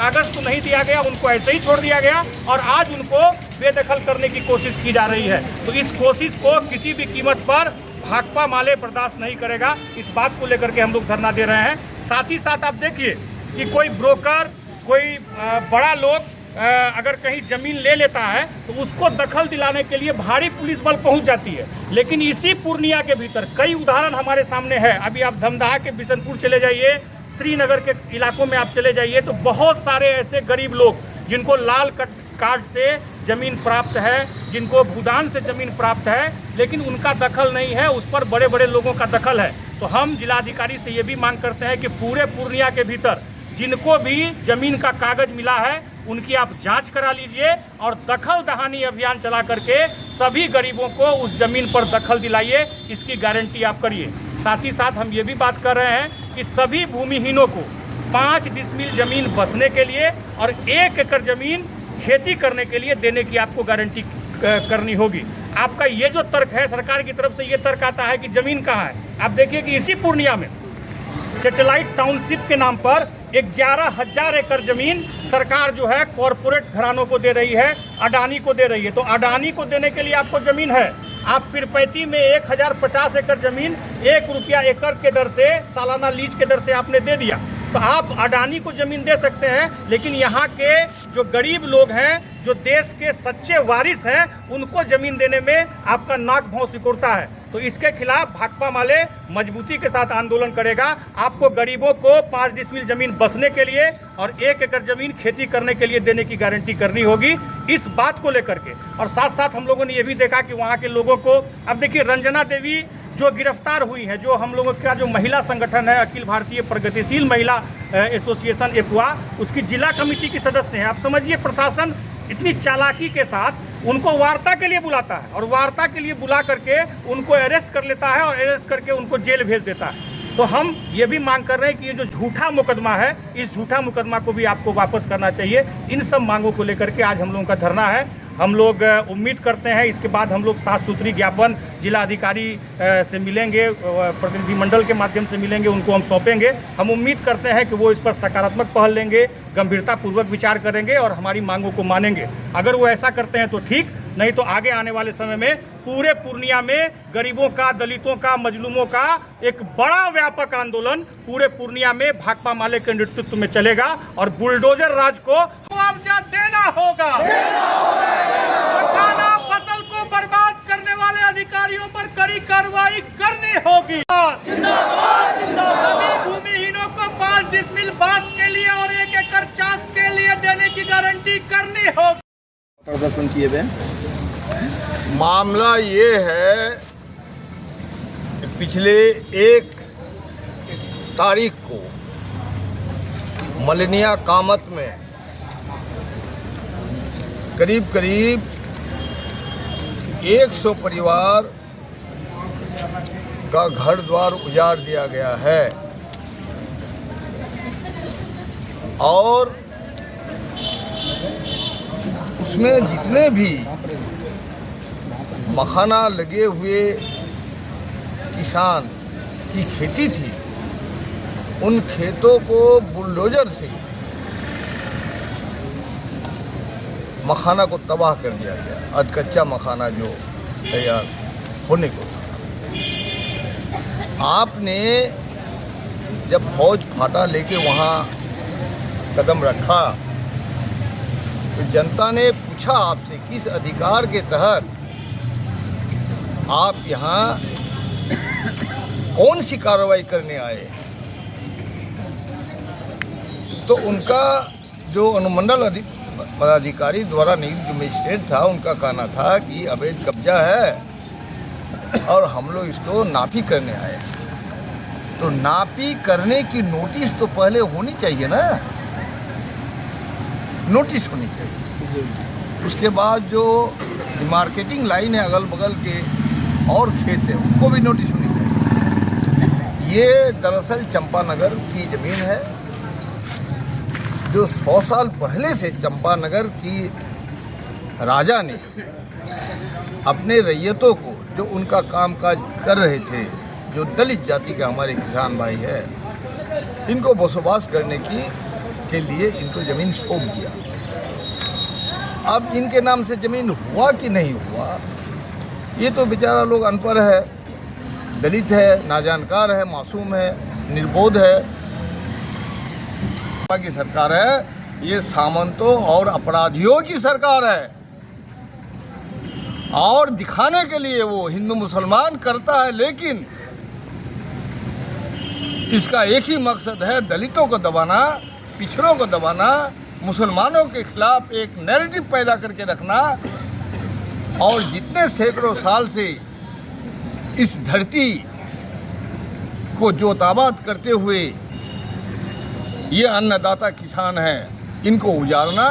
कागज तो नहीं दिया गया, उनको ऐसे ही छोड़ दिया गया और आज उनको बेदखल करने की कोशिश की जा रही है। तो इस कोशिश को किसी भी कीमत पर भाकपा माले बर्दाश्त नहीं करेगा। इस बात को लेकर के हम लोग धरना दे रहे हैं। साथ ही साथ आप देखिए कि कोई ब्रोकर, कोई बड़ा लोग अगर कहीं ज़मीन ले लेता है तो उसको दखल दिलाने के लिए भारी पुलिस बल पहुंच जाती है। लेकिन इसी पूर्णिया के भीतर कई उदाहरण हमारे सामने है। अभी आप धमदाहा के बिशनपुर चले जाइए, श्रीनगर के इलाकों में आप चले जाइए तो बहुत सारे ऐसे गरीब लोग जिनको लाल कार्ड से ज़मीन प्राप्त है, जिनको भूदान से ज़मीन प्राप्त है, लेकिन उनका दखल नहीं है, उस पर बड़े बड़े लोगों का दखल है। तो हम जिलाधिकारी से ये भी मांग करते हैं कि पूरे पूर्णिया के भीतर जिनको भी ज़मीन का कागज मिला है उनकी आप जांच करा लीजिए और दखल दहानी अभियान चला करके सभी गरीबों को उस ज़मीन पर दखल दिलाइए, इसकी गारंटी आप करिए। साथ ही साथ हम ये भी बात कर रहे हैं कि सभी भूमिहीनों को 5 डिसमिल ज़मीन बसने के लिए और 1 एकड़ ज़मीन खेती करने के लिए देने की आपको गारंटी करनी होगी। आपका ये जो तर्क है, सरकार की तरफ से ये तर्क आता है कि ज़मीन कहाँ है। आप देखिए कि इसी पूर्णिया में सैटेलाइट टाउनशिप के नाम पर 11,000 एकड़ ज़मीन सरकार जो है कॉरपोरेट घरानों को दे रही है, अडानी को दे रही है। तो अडानी को देने के लिए आपको ज़मीन है, आप पीरपैंती में 1050 एकड़ ज़मीन 1 रुपया एकड़ के दर से, सालाना लीज के दर से आपने दे दिया। तो आप अडानी को ज़मीन दे सकते हैं, लेकिन यहाँ के जो गरीब लोग हैं, जो देश के सच्चे वारिस हैं, उनको ज़मीन देने में आपका नाक भौं सिकुड़ता है। तो इसके खिलाफ भाकपा माले मजबूती के साथ आंदोलन करेगा। आपको गरीबों को 5 डिसमिल ज़मीन बसने के लिए और 1 एकड़ ज़मीन खेती करने के लिए देने की गारंटी करनी होगी, इस बात को लेकर के। और साथ साथ हम लोगों ने ये भी देखा कि वहाँ के लोगों को, अब देखिए रंजना देवी जो गिरफ्तार हुई है, जो हम लोगों का जो महिला संगठन है अखिल भारतीय प्रगतिशील महिला एसोसिएशन एपुआ, उसकी जिला कमेटी की सदस्य हैं। आप समझिए प्रशासन इतनी चालाकी के साथ उनको वार्ता के लिए बुलाता है और वार्ता के लिए बुला करके उनको अरेस्ट कर लेता है और अरेस्ट करके उनको जेल भेज देता है। तो हम ये भी मांग कर रहे हैं कि ये जो झूठा मुकदमा है, इस झूठा मुकदमा को भी आपको वापस करना चाहिए। इन सब मांगों को लेकर के आज हम लोगों का धरना है। हम लोग उम्मीद करते हैं इसके बाद हम लोग 7 सूत्री ज्ञापन जिलाधिकारी से मिलेंगे, प्रतिनिधिमंडल के माध्यम से मिलेंगे, उनको हम सौंपेंगे। हम उम्मीद करते हैं कि वो इस पर सकारात्मक पहल लेंगे, गंभीरतापूर्वक विचार करेंगे और हमारी मांगों को मानेंगे। अगर वो ऐसा करते हैं तो ठीक, नहीं तो आगे आने वाले समय में पूरे पूर्णिया में गरीबों का, दलितों का, मजलूमों का एक बड़ा व्यापक आंदोलन पूरे पूर्णिया में भाकपा माले के नेतृत्व में चलेगा और बुलडोजर राज को मुआवजा देना होगा। मखाना फसल को बर्बाद करने वाले अधिकारियों पर कड़ी कार्रवाई करनी होगी। सभी भूमिहीनों को 5 डिसमिल बांस के लिए और 1 एकड़ चास के लिए देने की गारंटी करनी होगी। प्रदर्शन किए हुए मामला ये है कि पिछले 1 तारीख को मलिनिया कामत में करीब करीब 100 परिवार का घर द्वार उजाड़ दिया गया है और उसमें जितने भी मखाना लगे हुए किसान की खेती थी, उन खेतों को बुलडोजर से मखाना को तबाह कर दिया गया। अधकच्चा मखाना जो तैयार होने को, आपने जब फौज फाटा लेके वहाँ कदम रखा तो जनता ने पूछा आपसे किस अधिकार के तहत आप यहाँ कौन सी कार्रवाई करने आए। तो उनका जो अनुमंडल पदाधिकारी द्वारा नियुक्त जो मजिस्ट्रेट था, उनका कहना था कि अवैध कब्जा है और हम लोग इसको नापी करने आए। तो नापी करने की नोटिस तो पहले होनी चाहिए ना, नोटिस होनी चाहिए। उसके बाद जो मार्केटिंग लाइन है अगल बगल के और खेत है, उनको भी नोटिस होनी चाहिए। ये दरअसल चंपानगर की ज़मीन है जो 100 साल पहले से चंपानगर की राजा ने अपने रैयतों को, जो उनका कामकाज कर रहे थे, जो दलित जाति के हमारे किसान भाई है, इनको बसोबास करने की के लिए इनको ज़मीन सौंप दिया। अब इनके नाम से ज़मीन हुआ कि नहीं हुआ, ये तो बेचारा लोग अनपढ़ है, दलित है, नाजानकार है, मासूम है, निर्बोध है। की सरकार है, ये सामंतों और अपराधियों की सरकार है, और दिखाने के लिए वो हिंदू मुसलमान करता है, लेकिन इसका एक ही मकसद है दलितों को दबाना, पिछड़ों को दबाना, मुसलमानों के खिलाफ एक नैरेटिव पैदा करके रखना। और जितने सैकड़ों साल से इस धरती को जोताबाद करते हुए ये अन्नदाता किसान हैं, इनको उजाड़ना।